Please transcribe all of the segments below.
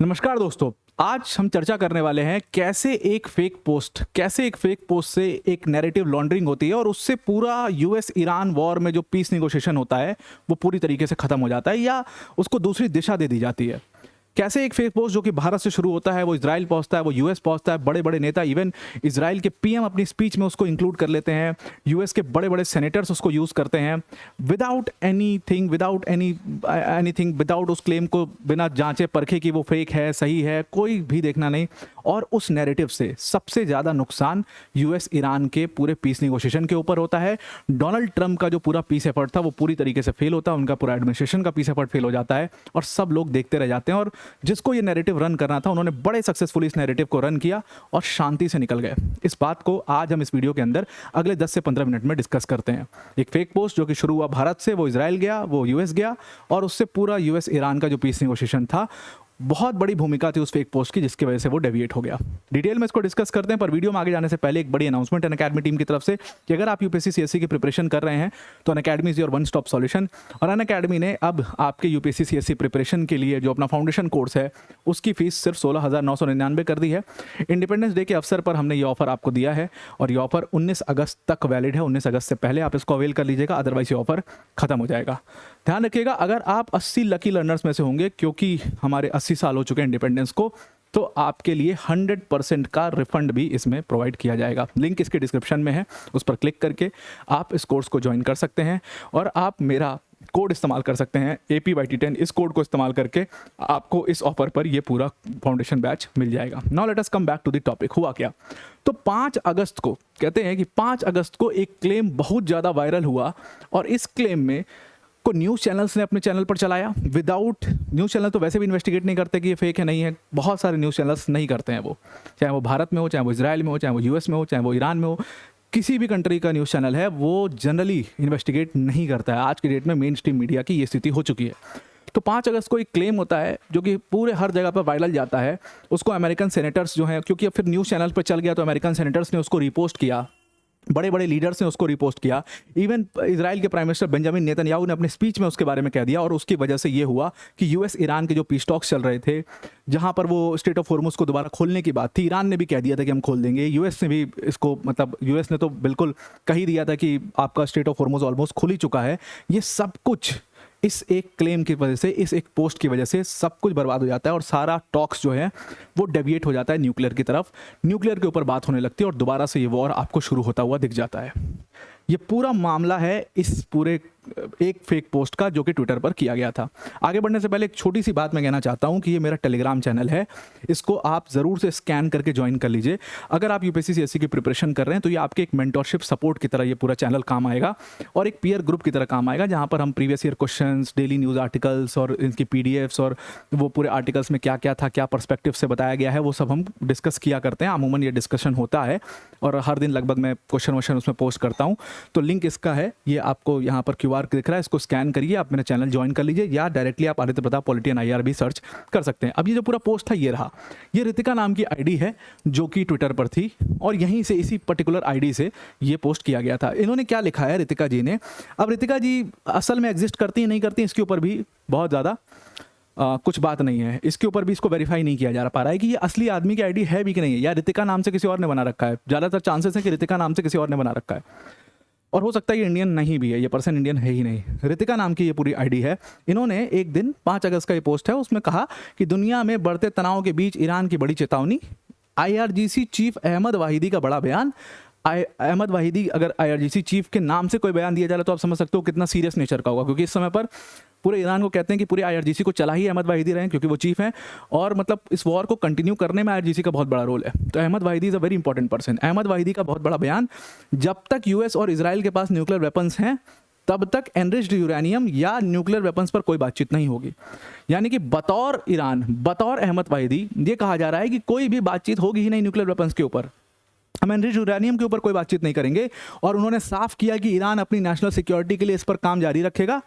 नमस्कार दोस्तों। आज हम चर्चा करने वाले हैं कैसे एक फेक पोस्ट से एक नैरेटिव लॉन्ड्रिंग होती है और उससे पूरा यूएस ईरान वॉर में जो पीस नेगोशिएशन होता है वो पूरी तरीके से खत्म हो जाता है या उसको दूसरी दिशा दे दी जाती है। कैसे एक फेक पोस्ट जो कि भारत से शुरू होता है वो इजराइल पहुंचता है, वो यूएस पहुंचता है, बड़े बड़े नेता, इवन इजराइल के पीएम अपनी स्पीच में उसको इंक्लूड कर लेते हैं, यूएस के बड़े बड़े सेनेटर्स उसको यूज करते हैं विदाउट एनीथिंग, विदाउट उस क्लेम को बिना जांचे परखे कि वो फेक है सही है, कोई भी देखना नहीं। और उस नैरेटिव से सबसे ज्यादा नुकसान यूएस ईरान के पूरे पीस नेगोशिएशन के ऊपर होता है। डोनाल्ड ट्रंप का जो पूरा पीस एफर्ट था वो पूरी तरीके से फेल होता है, उनका पूरा एडमिनिस्ट्रेशन का पीस एफर्ट फेल हो जाता है और सब लोग देखते रह जाते हैं। और जिसको ये नैरेटिव रन करना था उन्होंने बड़े सक्सेसफुली इस नैरेटिव को रन किया और शांति से निकल गए। इस बात को आज हम इस वीडियो के अंदर अगले 10 से 15 मिनट में डिस्कस करते हैं। एक फेक पोस्ट जो कि शुरू हुआ भारत से, वो इजराइल गया, वो यूएस गया और उससे पूरा यूएस ईरान का जो पीस नेगोशिएशन था, बहुत बड़ी भूमिका थी उस फेक पोस्ट की जिसकी वजह से वो डेविएट हो गया। डिटेल में इसको डिस्कस करते हैं, पर वीडियो में आगे जाने से पहले एक बड़ी अनाउंसमेंट अनअकैडमी टीम की तरफ से कि अगर आप यूपीएससी सीएससी की प्रिपरेशन कर रहे हैं तो Unacademy is your one stop solution. और अनअकैडमी ने अब आपके यूपीएससी सीएससी प्रिपरेशन के लिए जो अपना फाउंडेशन कोर्स है उसकी फीस सिर्फ 16,999 कर दी है। इंडिपेंडेंस डे के अवसर पर हमने ये ऑफर आपको दिया है और ये ऑफर 19 अगस्त तक वैलिड है। 19 अगस्त से पहले आप इसको अवेल कर लीजिएगा, अदरवाइज ये ऑफर खत्म हो जाएगा। ध्यान रखिएगा, अगर आप 80 लकी लर्नर्स में से होंगे, क्योंकि हमारे 80 साल हो चुके हैं इंडिपेंडेंस को, तो आपके लिए 100% का रिफंड भी इसमें प्रोवाइड किया जाएगा। लिंक इसके डिस्क्रिप्शन में है, उस पर क्लिक करके आप इस कोर्स को ज्वाइन कर सकते हैं और आप मेरा कोड इस्तेमाल कर सकते हैं APYT10। इस कोड को इस्तेमाल करके आपको इस ऑफर पर ये पूरा फाउंडेशन बैच मिल जाएगा। Now let us come back to the topic. हुआ क्या, तो 5 अगस्त को कहते हैं कि 5 अगस्त को एक क्लेम बहुत ज़्यादा वायरल हुआ और इस क्लेम में को न्यूज़ चैनल्स ने अपने चैनल पर चलाया। विदाउट न्यूज़ चैनल तो वैसे भी इन्वेस्टिगेट नहीं करते कि ये फेक है नहीं है, बहुत सारे न्यूज़ चैनल्स नहीं करते हैं वो, चाहे वो भारत में हो, चाहे वो इजराइल में हो, चाहे वो यूएस में हो, चाहे वो ईरान में हो, किसी भी कंट्री का न्यूज़ चैनल है वो जनरली इन्वेस्टिगेट नहीं करता है। आज की डेट में मेन स्ट्रीम मीडिया की ये स्थिति हो चुकी है। तो 5 अगस्त को एक क्लेम होता है जो कि पूरे हर जगह पर वायरल जाता है। उसको अमेरिकन सेनेटर्स जो हैं, क्योंकि अब फिर न्यूज़ चैनल पर चल गया तो अमेरिकन सेनेटर्स ने उसको रिपोस्ट किया, बड़े बड़े लीडर्स ने उसको रिपोस्ट किया, इवन इजराइल के प्राइम मिनिस्टर बेंजामिन नेतन्याहू ने अपने स्पीच में उसके बारे में कह दिया। और उसकी वजह से ये हुआ कि यूएस ईरान के जो पीस टॉक्स चल रहे थे, जहां पर वो स्टेट ऑफ हॉर्मुज को दोबारा खोलने की बात थी, ईरान ने भी कह दिया था कि हम खोल देंगे, यूएस ने भी इसको, मतलब यूएस ने तो बिल्कुल कह ही दिया था कि आपका स्टेट ऑफ हॉर्मुज ऑलमोस्ट खुल ही चुका है। ये सब कुछ इस एक क्लेम की वजह से, इस एक पोस्ट की वजह से सब कुछ बर्बाद हो जाता है और सारा टॉक्स जो है वो डेविएट हो जाता है न्यूक्लियर की तरफ। न्यूक्लियर के ऊपर बात होने लगती है और दोबारा से ये वॉर आपको शुरू होता हुआ दिख जाता है। ये पूरा मामला है इस पूरे एक फेक पोस्ट का जो कि ट्विटर पर किया गया था। आगे बढ़ने से पहले एक छोटी सी बात मैं कहना चाहता हूं कि ये मेरा टेलीग्राम चैनल है, इसको आप ज़रूर से स्कैन करके ज्वाइन कर लीजिए। अगर आप यूपीएससी सीएससी की प्रिपरेशन कर रहे हैं तो ये आपके एक मेंटरशिप सपोर्ट की तरह ये पूरा चैनल काम आएगा और एक पीयर ग्रुप की तरह काम आएगा, जहाँ पर हम previous year questions, daily news articles और इनकी PDFs और वो पूरे आर्टिकल्स में क्या क्या था, क्या पर्सपेक्टिव से बताया गया है, वो सब हम डिस्कस किया करते हैं। अमूमन ये डिस्कशन होता है और हर दिन लगभग मैं क्वेश्चन वोश्चन उसमें पोस्ट करता हूँ। तो लिंक इसका है, ये आपको यहाँ पर QR दिख रहा है, इसको स्कैन करिए, आप मेरा चैनल ज्वाइन कर लीजिए या डायरेक्टली आप आदित्य प्रताप पॉलिटियन IR भी सर्च कर सकते हैं। अब ये जो पूरा पोस्ट था ये रहा, ये रितिका नाम की ID है जो कि ट्विटर पर थी और यहीं से इसी पर्टिकुलर ID से ये पोस्ट किया गया था। इन्होंने क्या लिखा है रितिका जी ने, अब रितिका जी असल में एग्जिस्ट करती है नहीं करती इसके ऊपर भी बहुत ज़्यादा कुछ बात नहीं है, इसके ऊपर भी इसको वेरीफाई नहीं किया जा पा रहा है कि ये असली आदमी की ID है भी कि नहीं है, या रितिका नाम से किसी और ने बना रखा है। ज़्यादातर चांसेस है कि रितिका नाम से किसी और ने बना रखा है और हो सकता है ये इंडियन नहीं भी है, ये पर्सन इंडियन है ही नहीं। रितिका नाम की ये पूरी ID है। इन्होंने एक दिन 5 अगस्त का ये पोस्ट है, उसमें कहा कि दुनिया में बढ़ते तनाव के बीच ईरान की बड़ी चेतावनी, IRGC चीफ अहमद वाहिदी का बड़ा बयान। अहमद वाहिदी, अगर IRGC चीफ के नाम से कोई बयान दिया जा रहा है तो आप समझ सकते हो कितना सीरियस नेचर का होगा, क्योंकि इस समय पर पूरे ईरान को कहते हैं कि पूरे IRGC को चला ही अहमद वाहिदी रहे हैं क्योंकि वो चीफ हैं और मतलब इस वॉर को कंटिन्यू करने में IRGC का बहुत बड़ा रोल है। तो Ahmad Vahidi is a very important person. Ahmad Vahidi का बहुत बड़ा बयान, जब तक US और इजराइल के पास न्यूक्लियर वेपन्स हैं तब तक एनरिच्ड यूरेनियम या न्यूक्लियर वेपन्स पर कोई बातचीत नहीं होगी। यानी कि बतौर ईरान, बतौर अहमद वाहिदी ये कहा जा रहा है कि कोई भी बातचीत होगी ही नहीं न्यूक्लियर वेपन्स के ऊपर, हम एनरिच्ड यूरेनियम के ऊपर कोई बातचीत नहीं करेंगे। और उन्होंने साफ किया कि ईरान अपनी नेशनल सिक्योरिटी के लिए इस पर काम जारी रखेगा,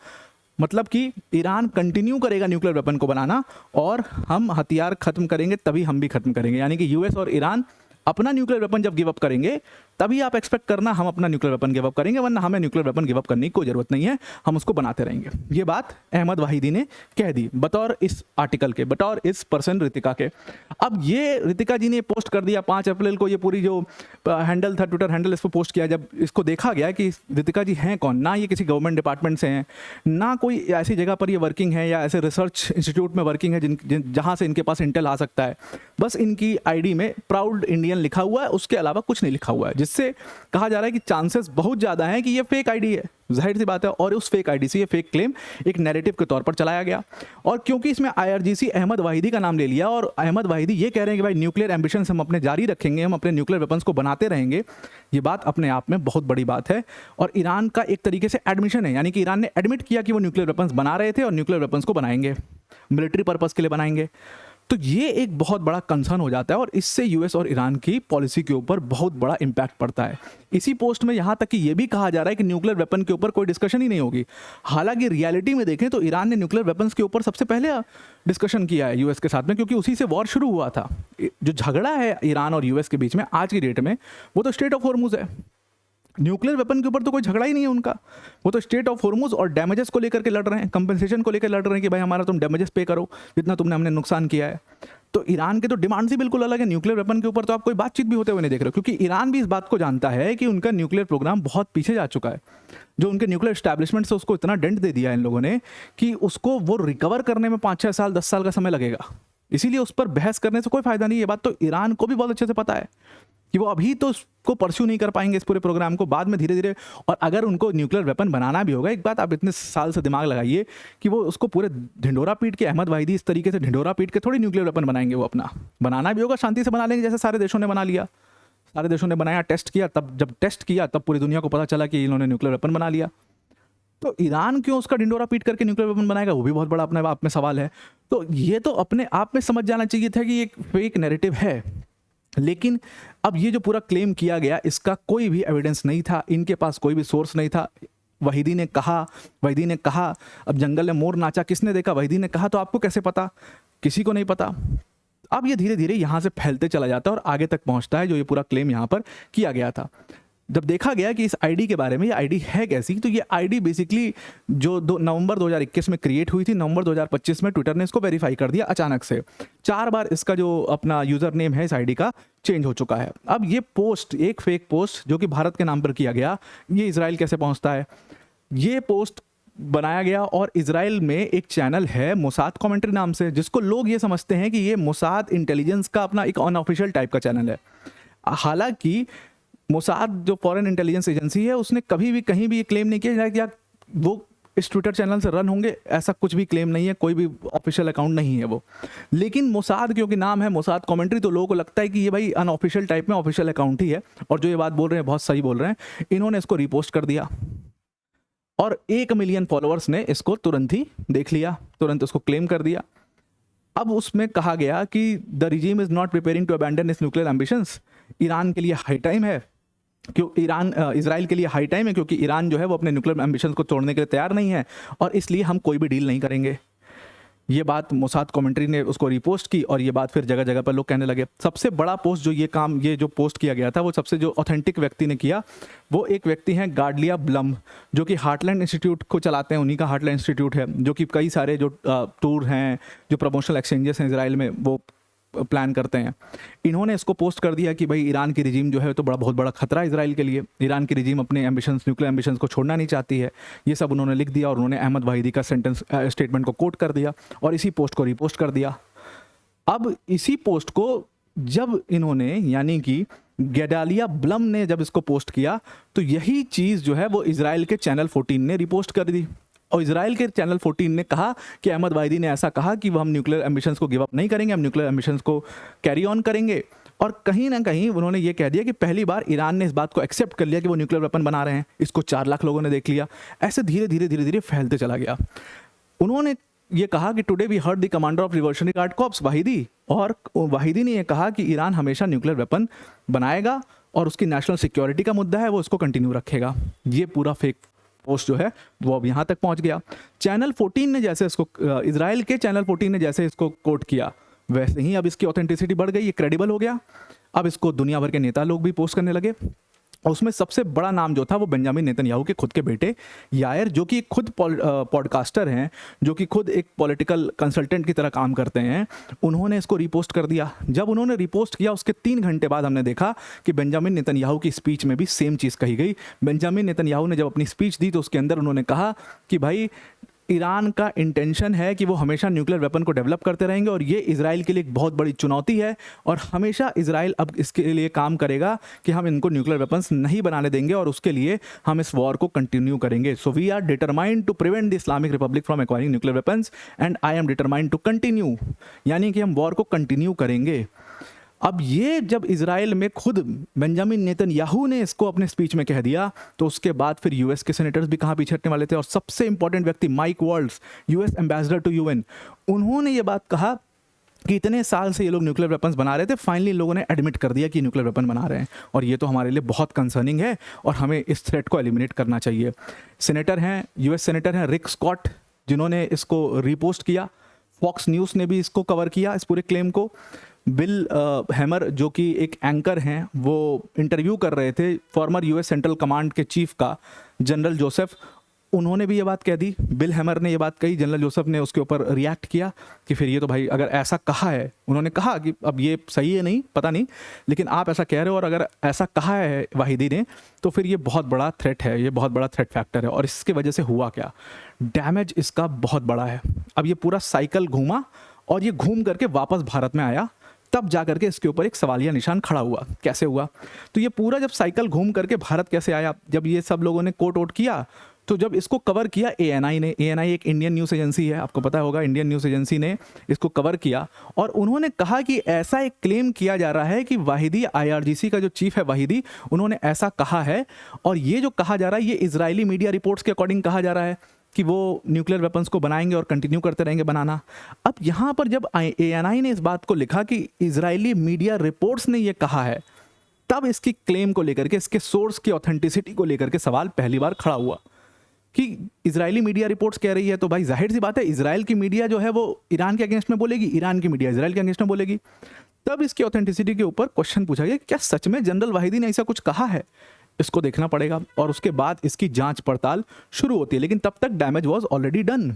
मतलब कि ईरान कंटिन्यू करेगा न्यूक्लियर वेपन को बनाना और हम हथियार खत्म करेंगे तभी हम भी खत्म करेंगे। यानी कि US और ईरान अपना न्यूक्लियर वेपन जब गिव अप करेंगे तभी आप एक्सपेक्ट करना हम अपना न्यूक्लियर वेपन गिव अप करेंगे, वरना हमें न्यूक्लियर वेपन गिव अप करने की कोई ज़रूरत नहीं है, हम उसको बनाते रहेंगे। ये बात अहमद वाहिदी ने कह दी बतौर इस आर्टिकल के, बतौर इस पर्सन ऋतिका के। अब ये ऋतिका जी ने पोस्ट कर दिया 5 अप्रैल को, ये पूरी जो हैंडल था, ट्विटर हैंडल, इस पर पोस्ट किया। जब इसको देखा गया कि ऋतिका जी हैं कौन, ना ये किसी गवर्नमेंट डिपार्टमेंट से हैं, ना कोई ऐसी जगह पर ये वर्किंग है या ऐसे रिसर्च इंस्टीट्यूट में वर्किंग है जहाँ से इनके पास इंटेल आ सकता है, बस इनकी आईडी में प्राउड इंडियन लिखा हुआ है, उसके अलावा कुछ नहीं लिखा हुआ है, जिससे कहा जा रहा है कि चांसेस बहुत ज़्यादा हैं कि ये फेक आईडी है, जाहिर सी बात है। और उस फेक आईडी से ये फेक क्लेम एक नैरेटिव के तौर पर चलाया गया। और क्योंकि इसमें आईआरजीसी अहमद वाहिदी का नाम ले लिया और अहमद वाहिदी ये कह रहे हैं कि भाई न्यूक्लियर एम्बिशंस हम अपने जारी रखेंगे, हम अपने न्यूक्लियर वेपन्स को बनाते रहेंगे, ये बात अपने आप में बहुत बड़ी बात है। और ईरान का एक तरीके से एडमिशन है, यानी कि ईरान ने एडमिट किया कि वो न्यूक्लियर वेपन्स बना रहे थे और न्यूक्लियर वेपन्स को बनाएंगे, मिलिट्री पर्पज़ के लिए बनाएंगे। तो ये एक बहुत बड़ा कंसर्न हो जाता है और इससे यूएस और ईरान की पॉलिसी के ऊपर बहुत बड़ा इंपैक्ट पड़ता है। इसी पोस्ट में यहाँ तक कि ये भी कहा जा रहा है कि न्यूक्लियर वेपन के ऊपर कोई डिस्कशन ही नहीं होगी। हालांकि रियलिटी में देखें तो ईरान ने न्यूक्लियर वेपन्स के ऊपर सबसे पहले डिस्कशन किया है यूएस के साथ में, क्योंकि उसी से वॉर शुरू हुआ था। जो झगड़ा है ईरान और यूएस के बीच में आज की डेट में, वो तो स्ट्रेट ऑफ हॉर्मुज है। न्यूक्लियर वेपन के ऊपर तो कोई झगड़ा ही नहीं है उनका, वो तो स्टेट ऑफ हॉर्मुज और डैमेजेस को लेकर के लड़ रहे हैं, कंपनसेशन को लेकर लड़ रहे हैं कि भाई हमारा तुम डैमेजेस पे करो जितना तुमने हमने नुकसान किया है। तो ईरान के तो डिमांड्स ही बिल्कुल अलग है। न्यूक्लियर वेपन के ऊपर तो आप कोई बातचीत भी होते हुए नहीं देख रहे हो, क्योंकि ईरान भी इस बात को जानता है कि उनका न्यूक्लियर प्रोग्राम बहुत पीछे जा चुका है। जो उनके न्यूक्लियर एस्टैब्लिशमेंट से उसको इतना डेंट दे दिया है इन लोगों ने कि उसको वो रिकवर करने में 5-6 साल 10 साल का समय लगेगा। इसीलिए उस पर बहस करने से कोई फायदा नहीं है। ये बात तो ईरान को भी बहुत अच्छे से पता है कि वो अभी तो उसको परस्यू नहीं कर पाएंगे इस पूरे प्रोग्राम को, बाद में धीरे धीरे। और अगर उनको न्यूक्लियर वेपन बनाना भी होगा, एक बात आप इतने साल से दिमाग लगाइए कि वो उसको पूरे ढिंडोरा पीट के, अहमद वाहिदी इस तरीके से ढिंडोरा पीट के थोड़ी न्यूक्लियर वेपन बनाएंगे। वो अपना बनाना भी होगा, शांति से बना लेंगे, जैसे सारे देशों ने बना लिया। सारे देशों ने बनाया, टेस्ट किया, तब जब टेस्ट किया तब पूरी दुनिया को पता चला कि इन्होंने न्यूक्लियर वेपन बना लिया। तो ईरान क्यों उसका ढिंडोरा पीट करके न्यूक्लियर वेपन बनाएगा, वो भी बहुत बड़ा अपने आप में सवाल है। तो ये तो अपने आप में समझ जाना चाहिए था कि एक फेक नैरेटिव है। लेकिन अब ये जो पूरा क्लेम किया गया, इसका कोई भी एविडेंस नहीं था, इनके पास कोई भी सोर्स नहीं था। वहीदी ने कहा अब जंगल में मोर नाचा किसने देखा, वहीदी ने कहा, तो आपको कैसे पता, किसी को नहीं पता। अब ये धीरे धीरे यहाँ से फैलते चला जाता है और आगे तक पहुँचता है जो ये पूरा क्लेम यहाँ पर किया गया था। जब देखा गया कि इस आईडी के बारे में, ये आईडी है कैसी, तो ये आईडी बेसिकली जो नवंबर 2021 में क्रिएट हुई थी, नवंबर 2025 में ट्विटर ने इसको वेरीफाई कर दिया अचानक से। 4 बार इसका जो अपना यूज़र नेम है इस आईडी का चेंज हो चुका है। अब ये पोस्ट, एक फेक पोस्ट जो कि भारत के नाम पर किया गया, ये इजराइल कैसे पहुंचता है? ये पोस्ट बनाया गया और इजराइल में एक चैनल है मोसाद कमेंट्री नाम से, जिसको लोग ये समझते हैं कि ये मोसाद इंटेलिजेंस का अपना एक अनऑफिशियल टाइप का चैनल है। हालांकि मोसाद जो फॉरेन इंटेलिजेंस एजेंसी है, उसने कभी भी कहीं भी ये क्लेम नहीं किया कि वो इस ट्विटर चैनल से रन होंगे, ऐसा कुछ भी क्लेम नहीं है, कोई भी ऑफिशियल अकाउंट नहीं है वो। लेकिन मोसाद क्योंकि नाम है, मोसाद कमेंट्री, तो लोगों को लगता है कि ये भाई अनऑफिशियल टाइप में ऑफिशियल अकाउंट ही है। और जो ये बात बोल रहे हैं बहुत सही बोल रहे हैं। इन्होंने इसको रिपोस्ट कर दिया और 1 मिलियन फॉलोअर्स ने इसको तुरंत ही देख लिया, तुरंत उसको क्लेम कर दिया। अब उसमें कहा गया कि the regime is not preparing to abandon its nuclear ambitions. Iran के लिए हाई टाइम है, क्यों इजराइल के लिए हाई टाइम है, क्योंकि ईरान जो है वो अपने न्यूक्लियर एम्बिशंस को तोड़ने के लिए तैयार नहीं है और इसलिए हम कोई भी डील नहीं करेंगे। ये बात मोसाद कमेंट्री ने उसको रिपोस्ट की और ये बात फिर जगह जगह पर लोग कहने लगे। सबसे बड़ा पोस्ट जो ये जो पोस्ट किया गया था, वो सबसे जो ऑथेंटिक व्यक्ति ने किया, वो एक व्यक्ति हैं गार्डलिया ब्लम, जो कि हार्टलैंड इंस्टीट्यूट को चलाते हैं। उन्हीं का हार्टलैंड इंस्टीट्यूट है, जो कि कई सारे जो टूर हैं, जो प्रमोशनल एक्सचेंजेस हैं इजराइल में, वो प्लान करते हैं। इन्होंने इसको पोस्ट कर दिया कि भाई ईरान की रिजीम जो है तो बहुत बड़ा खतरा है इजराइल के लिए। ईरान की रिजीम अपने एम्बिशंस, न्यूक्लियर एम्बिशंस को छोड़ना नहीं चाहती है। ये सब उन्होंने लिख दिया और उन्होंने अहमद वाहिदी का स्टेटमेंट को कोट कर दिया और इसी पोस्ट को रिपोस्ट कर दिया। अब इसी पोस्ट को जब इन्होंने, यानी कि गैडालिया ब्लम ने जब इसको पोस्ट किया, तो यही चीज़ जो है वो इजराइल के चैनल 14 ने रिपोस्ट कर दी। और इजराइल के चैनल 14 ने कहा कि अहमद वाहिदी ने ऐसा कहा कि वो हम न्यूक्लियर एम्बिशंस को गिव अप नहीं करेंगे, हम न्यूक्लियर एम्बिशंस को कैरी ऑन करेंगे। और कहीं ना कहीं उन्होंने ये कह दिया कि पहली बार ईरान ने इस बात को एक्सेप्ट कर लिया कि वो न्यूक्लियर वेपन बना रहे हैं। इसको 4 लाख लोगों ने देख लिया। ऐसे धीरे धीरे फैलते चला गया। उन्होंने ये कहा कि today we heard the commander of revolutionary guard corps Vahidi, और वाहिदी ने यह कहा कि ईरान हमेशा न्यूक्लियर वेपन बनाएगा और उसकी नेशनल सिक्योरिटी का मुद्दा है, वो उसको कंटिन्यू रखेगा। ये पूरा फेक पोस्ट जो है वो अब यहाँ तक पहुँच गया। चैनल 14 ने जैसे इसको, इजराइल के चैनल 14 ने जैसे इसको कोट किया, वैसे ही अब इसकी ऑथेंटिसिटी बढ़ गई, ये क्रेडिबल हो गया। अब इसको दुनिया भर के नेता लोग भी पोस्ट करने लगे। और उसमें सबसे बड़ा नाम जो था वो बेंजामिन नेतन्याहू के खुद के बेटे यायर, जो कि खुद पॉडकास्टर हैं, जो कि खुद एक पॉलिटिकल कंसल्टेंट की तरह काम करते हैं, उन्होंने इसको रिपोस्ट कर दिया। जब उन्होंने रिपोस्ट किया उसके 3 घंटे बाद हमने देखा कि बेंजामिन नेतन्याहू की स्पीच में भी सेम चीज़ कही गई। बेंजामिन नेतन्याहू ने जब अपनी स्पीच दी तो उसके अंदर उन्होंने कहा कि भाई ईरान का इंटेंशन है कि वो हमेशा न्यूक्लियर वेपन को डेवलप करते रहेंगे और ये इजराइल के लिए एक बहुत बड़ी चुनौती है, और हमेशा इजराइल अब इसके लिए काम करेगा कि हम इनको न्यूक्लियर वेपन्स नहीं बनाने देंगे और उसके लिए हम इस वॉर को कंटिन्यू करेंगे। So we are determined to prevent the Islamic republic from acquiring nuclear weapons and I am determined to continue, यानी कि हम वॉर को कंटिन्यू करेंगे। अब ये जब इजराइल में खुद बेंजामिन नेतन्याहू ने इसको अपने स्पीच में कह दिया, तो उसके बाद फिर यूएस के सेनेटर्स भी कहाँ पीछे हटने वाले थे। और सबसे इंपॉर्टेंट व्यक्ति Mike Waltz, US ambassador to UN, उन्होंने ये बात कहा कि इतने साल से ये लोग न्यूक्लियर वेपन्स बना रहे थे, फाइनली इन लोगों ने एडमिट कर दिया कि न्यूक्लियर वेपन बना रहे हैं, और ये तो हमारे लिए बहुत कंसर्निंग है और हमें इस थ्रेट को एलिमिनेट करना चाहिए। सेनेटर हैं, यूएस सेनेटर हैं रिक स्कॉट, जिन्होंने इसको रिपोस्ट किया। फॉक्स न्यूज़ ने भी इसको कवर किया, इस पूरे क्लेम को। बिल हैमर, जो कि एक एंकर हैं, वो इंटरव्यू कर रहे थे फॉर्मर यूएस सेंट्रल कमांड के चीफ का जनरल जोसेफ, उन्होंने भी ये बात कह दी। बिल हैमर ने ये बात कही, जनरल जोसेफ ने उसके ऊपर रिएक्ट किया कि फिर ये तो भाई अगर ऐसा कहा है, उन्होंने कहा कि अब ये सही है नहीं पता नहीं, लेकिन आप ऐसा कह रहे हो और अगर ऐसा कहा है वाहिदी ने तो फिर ये बहुत बड़ा थ्रेट है, ये बहुत बड़ा थ्रेट फैक्टर है। और इसकी वजह से हुआ क्या, डैमेज इसका बहुत बड़ा है। अब ये पूरा साइकिल घूमा और ये घूम करके वापस भारत में आया, तब जा करके इसके ऊपर एक सवालिया निशान खड़ा हुआ। कैसे हुआ, तो ये पूरा जब साइकिल घूम करके भारत कैसे आया, जब ये सब लोगों ने कोट वोट किया, तो जब इसको कवर किया एएनआई ने, एएनआई एक इंडियन न्यूज़ एजेंसी है, आपको पता होगा, इंडियन न्यूज़ एजेंसी ने इसको कवर किया और उन्होंने कहा कि ऐसा एक क्लेम किया जा रहा है कि वाहिदी, आईआरजीसी का जो चीफ है वाहिदी, उन्होंने ऐसा कहा है, और ये जो कहा जा रहा है ये इजरायली मीडिया रिपोर्ट्स के अकॉर्डिंग कहा जा रहा है कि वो न्यूक्लियर वेपन्स को बनाएंगे और कंटिन्यू करते रहेंगे बनाना। अब यहाँ पर जब एएनआई ने इस बात को लिखा कि इजरायली मीडिया रिपोर्ट्स ने ये कहा है, तब इसकी क्लेम को लेकर के, इसके सोर्स की ऑथेंटिसिटी को लेकर के सवाल पहली बार खड़ा हुआ कि इजरायली मीडिया रिपोर्ट्स कह रही है तो भाई जाहिर सी बात है इजराइल की मीडिया जो है वो ईरान के अगेंस्ट में बोलेगी, ईरान की मीडिया इजराइल के अगेंस्ट में बोलेगी। तब इसकी ऑथेंटिसिटी के ऊपर क्वेश्चन पूछा गया, क्या सच में जनरल वाहिदी ने ऐसा कुछ कहा है, इसको देखना पड़ेगा और उसके बाद इसकी जांच पड़ताल शुरू होती है। लेकिन तब तक डैमेज वाज ऑलरेडी डन।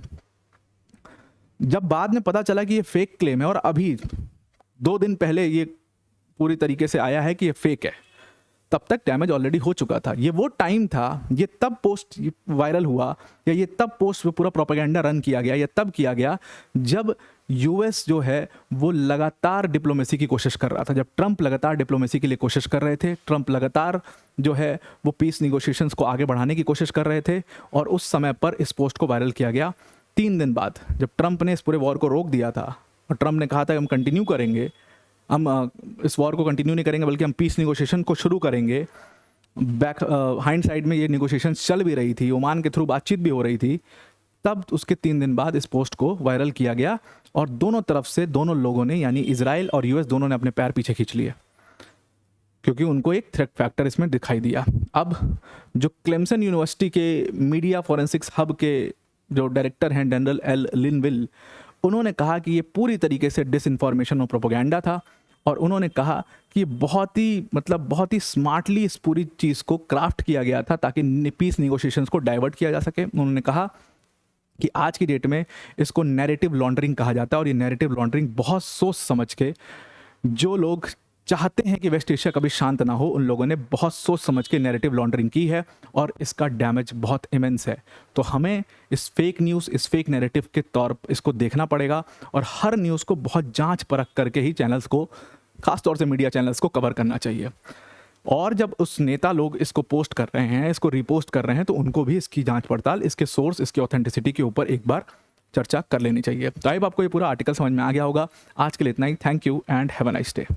जब बाद में पता चला कि ये फेक क्लेम है और अभी 2 दिन पहले ये पूरी तरीके से आया है कि ये फेक है, तब तक डैमेज ऑलरेडी हो चुका था। ये वो टाइम था, ये तब पोस्ट वायरल हुआ या ये तब पोस्ट पे पूरा प्रोपेगेंडा रन किया गया, या तब किया गया जब यूएस जो है वो लगातार डिप्लोमेसी की कोशिश कर रहा था, जब ट्रंप लगातार डिप्लोमेसी के लिए कोशिश कर रहे थे, ट्रंप लगातार जो है वो पीस निगोशिएशंस को आगे बढ़ाने की कोशिश कर रहे थे, और उस समय पर इस पोस्ट को वायरल किया गया 3 दिन बाद, जब ट्रंप ने इस पूरे वॉर को रोक दिया था और ट्रंप ने कहा था कि हम कंटिन्यू करेंगे, हम इस वॉर को कंटिन्यू नहीं करेंगे बल्कि हम पीस निगोशिएशन को शुरू करेंगे। बैक हाइंड साइड में ये निगोशिएशन चल भी रही थी, ओमान के थ्रू बातचीत भी हो रही थी। तब उसके 3 दिन बाद इस पोस्ट को वायरल किया गया और दोनों तरफ से दोनों लोगों ने, यानी इजराइल और यूएस, दोनों ने अपने पैर पीछे खींच लिए क्योंकि उनको एक थ्रेट फैक्टर इसमें दिखाई दिया। अब जो क्लेमसन यूनिवर्सिटी के मीडिया फॉरेंसिक्स हब के जो डायरेक्टर हैं जनरल एल लिनविल, उन्होंने कहा कि ये पूरी तरीके से डिसइंफॉर्मेशन और प्रोपेगेंडा था, और उन्होंने कहा कि बहुत ही स्मार्टली इस पूरी चीज़ को क्राफ्ट किया गया था ताकि पीस निगोशिएशंस को डाइवर्ट किया जा सके। उन्होंने कहा कि आज की डेट में इसको नैरेटिव लॉन्ड्रिंग कहा जाता है, और ये नैरेटिव लॉन्ड्रिंग बहुत सोच समझ के, जो लोग चाहते हैं कि वेस्ट एशिया कभी शांत ना हो, उन लोगों ने बहुत सोच समझ के नैरेटिव लॉन्ड्रिंग की है, और इसका डैमेज बहुत इमेंस है। तो हमें इस फेक न्यूज़, इस फेक नैरेटिव के तौर पर इसको देखना पड़ेगा, और हर न्यूज़ को बहुत जांच परख करके ही चैनल्स को, खासतौर से मीडिया चैनल्स को कवर करना चाहिए। और जब उस नेता लोग इसको पोस्ट कर रहे हैं, इसको रिपोस्ट कर रहे हैं, तो उनको भी इसकी जांच पड़ताल, इसके सोर्स, इसकी ऑथेंटिसिटी के ऊपर एक बार चर्चा कर लेनी चाहिए। तो आई आपको ये पूरा आर्टिकल समझ में आ गया होगा। आज के लिए इतना ही। Thank you and have a nice day.